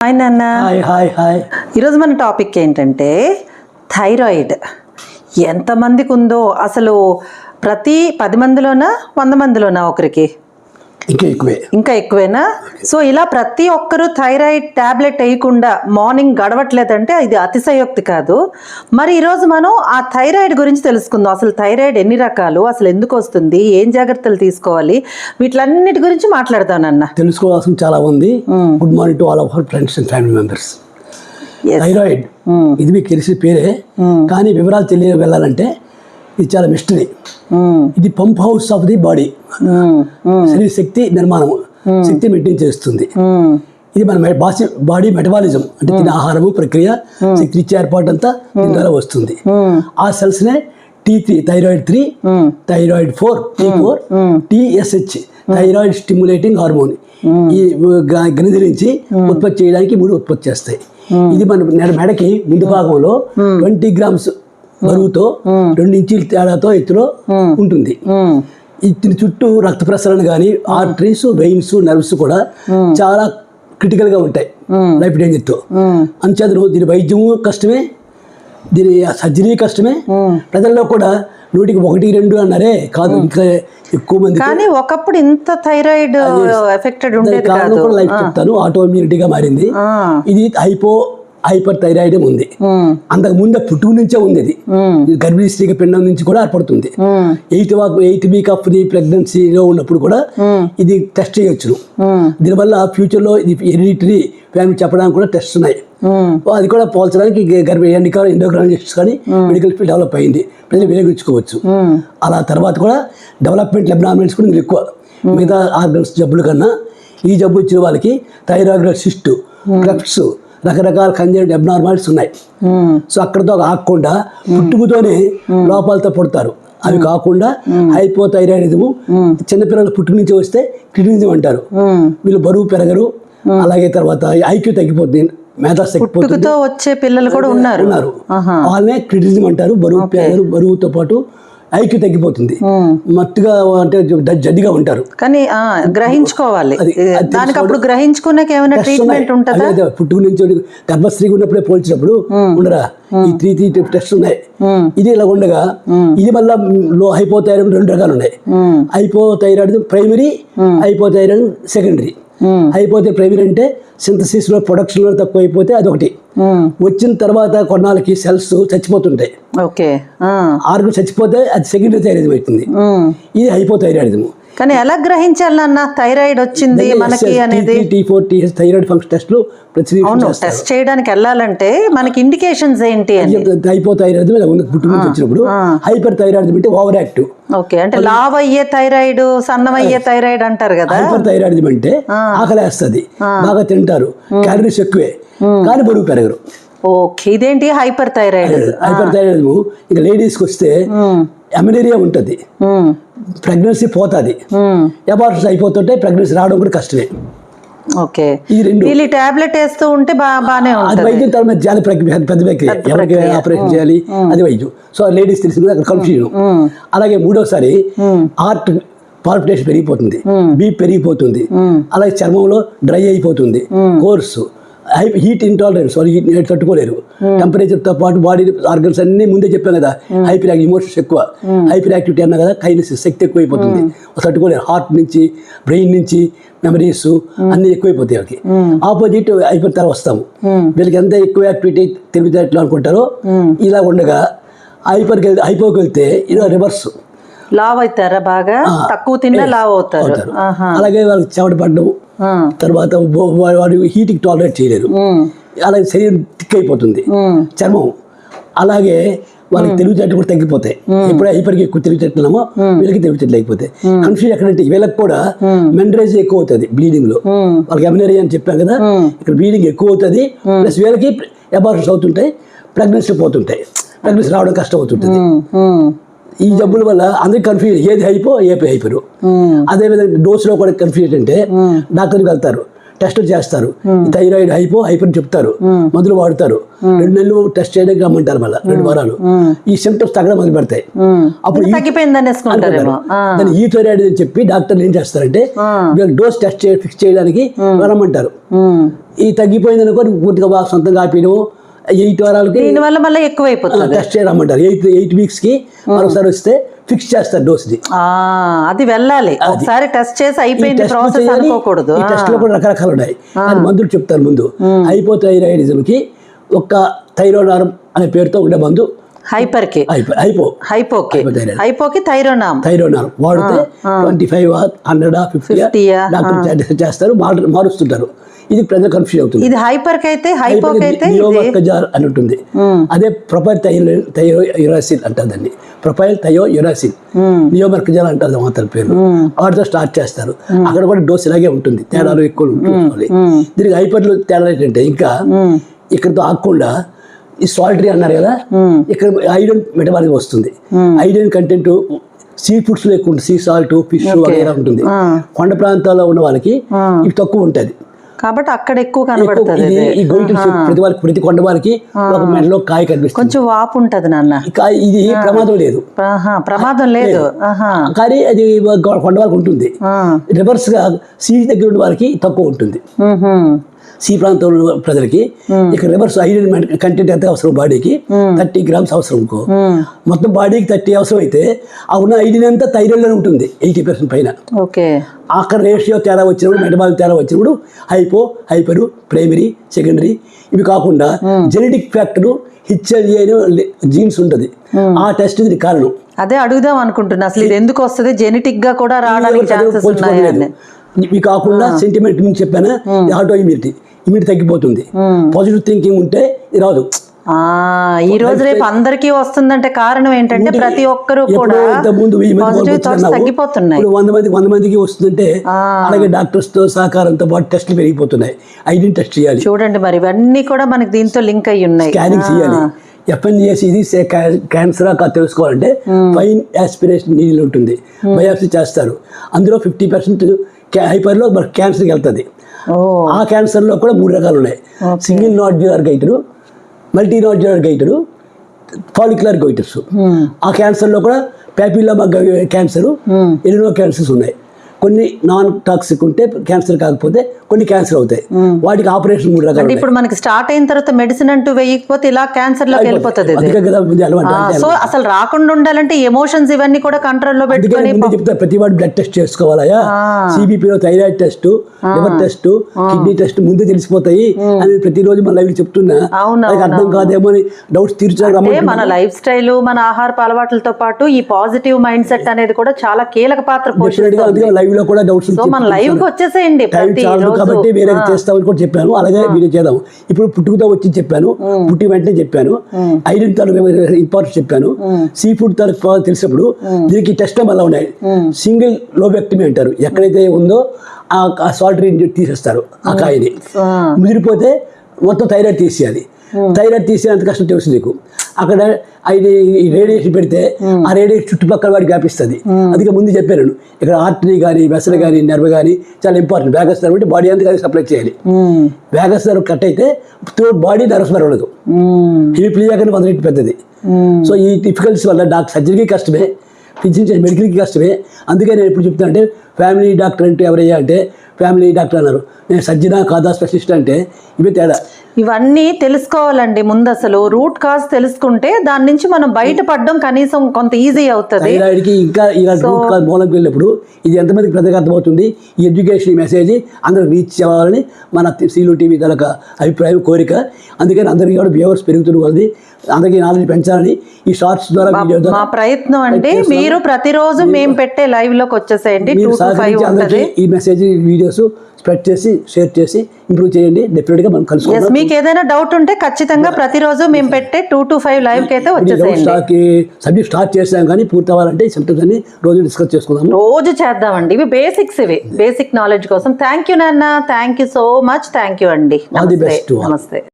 Hi నాన్న. Hi hi. ఈరోజు మన టాపిక్ ఏంటంటే థైరాయిడ్ ఎంతమందికి ఉందో, అసలు ప్రతి 10 మందిలోనా 100 మందిలోనా ఒకరికి, ఇంకా ఎక్కువేనా? సో ఇలా ప్రతి ఒక్కరూ థైరాయిడ్ ట్యాబ్లెట్ వేయకుండా మార్నింగ్ గడవట్లేదంటే ఇది అతిశయోక్తి కాదు. మరి ఈరోజు మనం ఆ థైరాయిడ్ గురించి తెలుసుకుందాం. అసలు థైరాయిడ్ ఎన్ని రకాలు, అసలు ఎందుకు వస్తుంది, ఏం జాగ్రత్తలు తీసుకోవాలి, వీటిలన్నిటి గురించి మాట్లాడతానన్న. తెలుసుకోవాల్సిన చాలా ఉంది. Good morning to all of our friends and family members. Thyroid ఇది మీకు తెలిసిన పేరే, కానీ వివరాలు వెళ్ళాలంటే ఇది చాలా మిస్టరీ. ఇది pump house of the body, శరీర శక్తి నిర్మాణం, శక్తి మెయింటైన్ చేస్తుంది. ఇది మన బాడీ మెటబాలిజం అంటే తినే ఆహారము ప్రక్రియ, శక్తి ఇచ్చే ఏర్పాటు అంతా దీని ద్వారా వస్తుంది. ఆ సెల్స్నే T3 thyroid 3, thyroid 4 T4, TSH thyroid stimulating hormone ఈ గ్రంథి నుంచి ఉత్పత్తి చేయడానికి 3 ఉత్పత్తి చేస్తాయి. ఇది మన మెడకి ముందు భాగంలో 20 గ్రామ్స్ బరువుతో 2 ఇంచుల తేడాతో ఎత్తులో ఉంటుంది. దీని చుట్టూ రక్త ప్రసరణ కానీ ఆర్టరీస్, వెయిన్స్, నర్వ్స్ కూడా చాలా క్రిటికల్గా ఉంటాయి, లైఫ్ డేంజర్తో. అంచేతను దీని వైద్యము కష్టమే, దీని సర్జరీ కష్టమే. ప్రజల్లో కూడా 100కి 1-2 అన్నారే కాదు, ఇంకా ఎక్కువ మంది. కానీ ఒకప్పుడు ఇంత థైరాయిడ్ ఎఫెక్టెడ్ ఉండేది కాదు. లైఫ్ చెప్తాను, ఆటోఇమ్యూనిటీగా మారింది. ఇది హైపర్ థైరాయిడ్ ఉంది. అంతకు ముందు పుట్టుక నుంచే ఉంది. ఇది గర్భిణీ స్త్రీకి పిండం నుంచి కూడా ఏర్పడుతుంది. 8th వీక్ ఆఫ్ ది ప్రెగ్నెన్సీలో ఉన్నప్పుడు కూడా ఇది టెస్ట్ చేయొచ్చు. దీనివల్ల ఫ్యూచర్లో ఇది హెరిడిటరీ ఫ్యామిలీ చెప్పడానికి కూడా టెస్ట్ ఉన్నాయి. అది కూడా పోల్చడానికి ఎండోక్రైనాలజిస్ట్ కానీ మెడికల్ ఫీల్డ్ డెవలప్ అయింది, ప్రజలు వినియోగించుకోవచ్చు. అలా తర్వాత కూడా డెవలప్మెంట్ అబ్నార్మల్స్ కూడా ఎక్కువ మిగతా ఆర్గన్స్ జబ్బుల కన్నా. ఈ జబ్బు వచ్చిన వాళ్ళకి థైరాయిడ్ సిస్ట్, క్రెఫ్ట్స్, రకరకాల కంజెంట్ అబ్నార్మాలిటీస్ ఉన్నాయి. సో అక్కడతో ఆగకుండా పుట్టుకతోనే లోపాలతో పుడతారు. అవి కాకుండా హైపోథైరాయిడిజము చిన్నపిల్లలు పుట్టుక నుంచి వస్తే క్రిటినిజం అంటారు. వీళ్ళు బరువు పెరగరు, అలాగే తర్వాత ఐక్యూ తగ్గిపోతుంది, పుట్టుకతో వచ్చే పిల్లలు కూడా ఉన్నారు. వాళ్ళనే క్రిటినిజం అంటారు. బరువు పెరగరు, బరువుతో పాటు ఐక్యూ తగ్గిపోతుంది, మత్తుగా అంటే జడ్డిగా ఉంటారు. కానీ గ్రహించుకోవాలి దానికి. అప్పుడు గ్రహించుకున్నాక ఏమైనా ట్రీట్మెంట్ ఉంటుందా? పుట్టుక నుంచి గర్భశ్రీగా ఉన్నప్పుడే పోల్చినప్పుడు ఉండరా ఈ 3 టెస్ట్ ఉన్నాయి. ఇది ఇలా ఉండగా ఇది మళ్ళీ హైపోథైరాయిడ్ 2 రకాలు ఉన్నాయి. Hypothyroid primary, hypothyroid secondary. Hypothyroid primary అంటే సింథసిస్ లో ప్రొడక్షన్ లో తక్కువ అయిపోతే అదొకటి. వచ్చిన తర్వాత కొన్నాళ్ళకి సెల్స్ చచ్చిపోతుంటాయి, ఆర్గన్ చచ్చిపోతే అది సెకండరీ థైరాయిడ్ అవుతుంది. ఇది హైపోథైరాయిడిజం. కానీ ఎలా గ్రహించాలి నాన్న థైరాయిడ్ వచ్చింది మనకి అనేది? T4, TS థైరాయిడ్ ఫంక్షన్ టెస్ట్లు టెస్ట్ చేయడానికి వెళ్ళాలంటే మనకి ఇండికేషన్స్ ఏంటి? హైపోథైరాయిడిజం పుట్టుక నుంచి వచ్చినప్పుడు, హైపర్ థైరాయిడిజం అంటే ఓవర్ యాక్టివ్. ఓకే, అంటే లావ్ అయ్యే థైరాయిడ్, సన్నమయ్యే థైరాయిడ్ అంటారు కదా. హైపర్ థైరాయిడిజం అంటే ఆకలేస్తుంది, బాగా తింటారు, క్యాలరీస్ ఎక్కువే కానీ బరువు పెరగరు. ఓకే, ఇదేంటి హైపర్ థైరాయిడ్? హైపర్ థైరాయిడిజం ఇంకా లేడీస్కి వస్తే అమెనేరియా ఉంటుంది, ప్రెగ్నెన్సీ పోతుంది, అబార్షన్స్ అయిపోతుంటే ప్రెగ్నెన్సీ రావడం కూడా కష్టమే. ఓకే, ఈ 2 టాబ్లెట్ వేస్తూ ఉంటే బాగానే ఉంటుంది. వైద్యం తర్వాత జాలి పెద్ద ప్రక్రియ, ఎవరికి ఆపరేషన్ చేయాలి అది వైద్యం. సో లేడీస్ తెలిసింది అక్కడ కన్ఫ్యూజన్. అలాగే మూడోసారి హార్ట్ పాల్పిటేషన్ పెరిగిపోతుంది, బీపీ పెరిగిపోతుంది, అలాగే చర్మంలో డ్రై అయిపోతుంది, కోర్సు హీట్ ఇంటాలరెన్స్, వాళ్ళు హీట్ తట్టుకోలేరు. టెంపరేచర్తో పాటు బాడీ ఆర్గన్స్ అన్ని ముందే చెప్పాను కదా, హైపర్ ఇమోషన్స్ ఎక్కువ, హైపర్ యాక్టివిటీ అన్నా కదా, కైనెసిస్ శక్తి ఎక్కువైపోతుంది, తట్టుకోలేరు. హార్ట్ నుంచి, బ్రెయిన్ నుంచి హెమరేజ్ అన్ని ఎక్కువైపోతాయి. వాళ్ళకి ఆపోజిట్ హైపర్ వస్తాము. వీళ్ళకి ఎంత ఎక్కువ యాక్టివిటీ తెలివితేటలు అనుకుంటారో ఇలా ఉండగా హైపోకి వెళ్తే ఇలా రివర్స్, లావ్ అవుతారా, బాగా తక్కువ తిన్నా లావ్ అవుతారు. అలాగే వాళ్ళకి చెమట పడడం, తర్వాత వాడు హీట్కి టాలరేట్ చేయలేరు, అలాగే శరీరం థిక్ అయిపోతుంది, చర్మం. అలాగే వాళ్ళకి తెలివితేటలు కూడా తగ్గిపోతాయి. ఎప్పుడైతే హైపర్కి ఎక్కువ తెలివితేటలున్నామో వీళ్ళకి తెలివితేటలు అయిపోతాయి. కన్ఫ్యూజన్ ఎక్కడంటే వీళ్ళకి కూడా మెండ్రేజ్ ఎక్కువ అవుతుంది బ్లీడింగ్ లో. వాళ్ళకి అమెనేరియా అని చెప్పాను కదా, ఇక్కడ బ్లీడింగ్ ఎక్కువ అవుతుంది, ప్లస్ వీళ్ళకి అబార్షన్స్ అవుతుంటాయి, ప్రెగ్నెన్సీ పోతుంటాయి, ప్రెగ్నెన్సీ రావడం కష్టం అవుతుంటుంది. ఈ జబ్బుల వల్ల అందరికి కన్ఫ్యూజన్, ఏది హైపో ఏపీ హైపరు. అదేవిధంగా డోసులో కూడా కన్ఫ్యూజన్ అంటే డాక్టర్కి వెళ్తారు, టెస్టులు చేస్తారు. థైరాయిడ్ హైపర్ చెప్తారు, మందులు వాడతారు. 2 నెలలు టెస్ట్ చేయడానికి రమ్మంటారు, మళ్ళీ 2 వారాలు. ఈ సిమ్టమ్స్ తగ్గడం మొదలు పెడతాయి. అప్పుడు దాన్ని ఈ థైరాయిడ్ అని చెప్పి డాక్టర్లు ఏం చేస్తారంటే డోస్ టెస్ట్ ఫిక్స్ చేయడానికి రమ్మంటారు. ఈ తగ్గిపోయింది అనుకో పూర్తిగా బాగా సొంతంగా ఆపియడం 8 వారాలకి దీనివల్ల మళ్ళీ ఎక్కువైపోతుంది. టెస్ట్ చేయరమ్మంటారు. 8 వీక్స్ కి మరోసారి వస్తే ఫిక్స్ చేస్తారు డోస్ది. అది వెళ్ళాలి ఒకసారి టెస్ట్ చేసి అయిపోయింది ప్రాసెస్ అనుకోకూడదు. ఈ టెస్ట్ లో కూడా రకరకాలు ఉన్నాయి, అది మందులు చెప్తారు ముందు. హైపోథైరాయిడిజం కి ఒక థైరోనార్మ్ అనే పేరుతో ఉండే మందు, హైపోకి థైరోనార్మ్ వాడితే 25 100 50 డాక్టర్ చేస్తారు, మారుస్తుంటారు. ఇది ప్రజలు కన్ఫ్యూజ్ అవుతుంది. ఇది హైపర్ కి అయితే నియోమర్కజాల్ అని ఉంటుంది. అదే ప్రొపైల్ థయోయురాసిల్ అంటారు దాన్ని. ప్రొపైల్ థయోయురాసిల్, నియోమర్కజాల్ అంటారు మాత్రం పేరు. వాటితో స్టార్ట్ చేస్తారు. అక్కడ కూడా డోస్ ఇలాగే ఉంటుంది, తేడాలు ఎక్కువ ఉంటుంది. దీనికి హైపర్లో తేడా ఏంటంటే ఇంకా ఇక్కడతో ఆగకుండా ఈ సాల్టరీ అన్నారు కదా, ఇక్కడ ఐరన్ మెటబాలిజం వస్తుంది. ఐరన్ కంటెంట్ సీ ఫుడ్స్ లో ఎక్కువ ఉంటుంది, సీ సాల్ట్, ఫిష్ వగైరా ఉంటుంది. కొండ ప్రాంతాల్లో ఉన్న వాళ్ళకి ఇవి తక్కువ ఉంటుంది కాబట్టి అక్కడ ఎక్కువ కనబడుతుంది. ఈ ప్రతి కొండ వారికి ఒక మెడలో కాయ కనిపిస్తుంది, కొంచెం వాపు ఉంటది నాన్న. ఇది ప్రమాదం లేదు, కానీ అది కొండ వారికి ఉంటుంది. రివర్స్ గా సీ దగ్గర ఉన్న వారికి తక్కువ ఉంటుంది. సి ప్రాంతంలో ప్రజలకి ఇక్కడ రివర్స్ ఐరన్ కంటెంట్ ఎంత అవసరం బాడీకి 30 grams అవసరం అనుకో. మొత్తం బాడీకి 30 అవసరం అయితే ఆ ఉన్న ఐరన్ అంతా థైరాయిడ్ లో ఉంటుంది 80% పైన. అక్కడ రేషియో తేడా వచ్చినప్పుడు, మెటబాలిక్ తేడా వచ్చినప్పుడు హైపరు, ప్రైమరీ, సెకండరీ ఇవి కాకుండా జెనెటిక్ ఫ్యాక్టర్ HLA జీన్స్ ఉంటుంది. ఆ టెస్ట్ ఇది కారణం. అదే అడుగుదాం అనుకుంటున్నా, అసలు ఇది ఎందుకు వస్తుంది, జెనెటిక్ గా కూడా రావడానికి ఛాన్సెస్ ఉన్నాయని. ఇవి కాకుండా సెంటిమెంట్ నుంచి చెప్పాను, ఆటో ఇమ్యూనిటీ తగ్గిపోతుంది. పాజిటివ్ థింకింగ్ ఉంటే ఇది రాదు. ఈ రోజు రేపు అందరికీ వస్తుందంటే కారణం ఏంటంటే ప్రతి ఒక్కరు కూడా తగ్గిపోతున్నాయి. 100 మందికి వస్తుందంటే అలాగే డాక్టర్స్ తో సహకారంతో పాటు టెస్ట్లు పెరిగిపోతున్నాయి. ఐడెంటిటీ టెస్ట్ చేయాలి చూడండి, మరి ఇవన్నీ కూడా మనకి దీంతో లింక్ అయ్యి ఉన్నాయి. స్కానింగ్ చేయాలి. FNGS ఇది క్యాన్సర్ తెలుసుకోవాలంటే ఫైన్ యాస్పిరేషన్ నీళ్ళు ఉంటుంది, బయాప్సీ చేస్తారు. అందులో 50% హైపర్లో క్యాన్సర్కి వెళ్తుంది. ఆ క్యాన్సర్లో కూడా 3 రకాలు ఉన్నాయి. Single nodular goitre, multi nodular goitre, follicular goitres. ఆ క్యాన్సర్లో కూడా ప్యాపిలోమా క్యాన్సర్, ఎన్నో క్యాన్సర్స్ ఉన్నాయి. కొన్ని నాన్ టాక్సిక్ ఉంటే క్యాన్సర్ కాకపోతే కొన్ని క్యాన్సర్ అవుతాయి. వాటికి ఆపరేషన్ 3 రకాలు. ఇప్పుడు మనకి స్టార్ట్ అయిన తర్వాత మెడిసిన్ అంటూ వేయకపోతే ఇలా క్యాన్సర్ లోకి వెళ్ళిపోతుంది. సో అసలు రాకుండా ఉండాలంటే ఎమోషన్స్ ఇవన్నీ కూడా కంట్రోల్లో పెట్టుకొని చెప్తా. ప్రతి వాడు బ్లడ్ టెస్ట్ చేసుకోవాలా, CBPలో thyroid test, liver test, kidney test ముందే తెలిసిపోతాయి అని ప్రతిరోజు మన లైవ్ చెప్తున్నా. అర్థం కాదేమో అని డౌట్స్ తీర్చడానికి మన లైఫ్ స్టైల్, మన ఆహారపు అలవాట్లతో పాటు ఈ పాజిటివ్ మైండ్ సెట్ అనేది కూడా చాలా కీలక పాత్ర పోషిస్తుంది. లైవ్ లో కూడా డౌట్స్ మన లైవ్ కి వచ్చేసేయండి కాబట్టి వేరే చేస్తామని కూడా చెప్పాను. అలాగే వీడియో చేద్దాం. ఇప్పుడు పుట్టుకతో వచ్చి చెప్పాను, పుట్టి వెంటనే చెప్పాను, ఐరన్ తాలూకు ఇంపార్టెన్స్ చెప్పాను, సీ ఫుడ్ తాలూకు తెలిసినప్పుడు దీనికి టెస్ట్ మళ్ళీ ఉన్నాయి. సింగిల్ లోబెక్టమీ అంటారు. ఎక్కడైతే ఉందో ఆ సాల్టరీ తీసేస్తారు. ఆ కాయని ముదిరిపోతే మొత్తం థైరాయిడ్ తీసేయాలి. థైరాయిడ్ తీసేంత కష్టం తెలుసు నీకు. అక్కడ అది రేడియేషన్ పెడితే ఆ రేడియేషన్ చుట్టుపక్కల వాడికి వ్యాపిస్తుంది. అందుకే ముందు చెప్పాను, ఇక్కడ ఆర్టరీ కానీ, వెసల్ కానీ, నెర్వ్ కానీ చాలా ఇంపార్టెంట్. వ్యాగస్ నర్వ్ అంటే బాడీ అంతా సప్లై చేయాలి. వ్యాగస్ నర్వ్ కట్ అయితే బాడీ నర్వ్స్ నర్వ్ ఉండదు. హిమిప్లియా కానీ 100 రెట్లు పెద్దది. సో ఈ డిఫికల్టీస్ వల్ల సర్జరీకి కష్టమే, ఫిజిషియన్ మెడికల్కి కష్టమే. అందుకే నేను ఎప్పుడు చెప్తాను అంటే ఫ్యామిలీ డాక్టర్ అంటే ఎవరయ్యా అంటే ఫ్యామిలీ డాక్టర్ అన్నారు. నేను సర్జనా కాదా స్పెషలిస్ట్ అంటే ఇవే తేడా. ఇవన్నీ తెలుసుకోవాలండి ముందు. అసలు రూట్ కాజ్ తెలుసుకుంటే దాని నుంచి మనం బయటపడడం కనీసం కొంత ఈజీ అవుతుంది. థైరాయిడ్కి ఇంకా ఇలా రూట్ కాజ్ మూలంకి వెళ్ళినప్పుడు ఇది ఎంతమందికి ప్రతిగా అర్థమవుతుంది. ఈ ఎడ్యుకేషన్ మెసేజ్ అందరికి రీచ్ అవ్వాలని మన సీలు టీవీ తనక అభిప్రాయం, కోరిక. అందుకని అందరికీ కూడా వ్యూవర్స్ పెరుగుతున్న వాళ్ళది, అందరికీ నాలెడ్జ్ పెంచాలని ఈ షార్ట్స్ ద్వారా మా ప్రయత్నం అంటే మీరు ప్రతిరోజు మేము పెట్టే లైవ్ లోకి వచ్చేసేయండి. ఈ మెసేజ్ వీడియోస్ స్ప్రెడ్ చేసి షేర్ చేసి ఇంప్రూవ్ చేయండి. డెఫినెట్గా మనం కలుసుకుందాం. మీకు ఏదైనా డౌట్ ఉంటే ఖచ్చితంగా ప్రతిరోజు మేము పెట్టే 2 to 5 లైవ్ కి అయితే వచ్చేసేయండి. సబ్జెక్ట్ స్టార్ట్ చేసాం కానీ పూర్తి అవ్వాలంటే సిమ్టమ్స్ అన్ని రోజు డిస్కస్ చేసుకుందాం. రోజు చేద్దామండి. ఇవి బేసిక్స్, ఇవి బేసిక్ నాలెడ్జ్ కోసం. థ్యాంక్ యూ నాన్న, thank you so much. Thank you అండి. నమస్తే.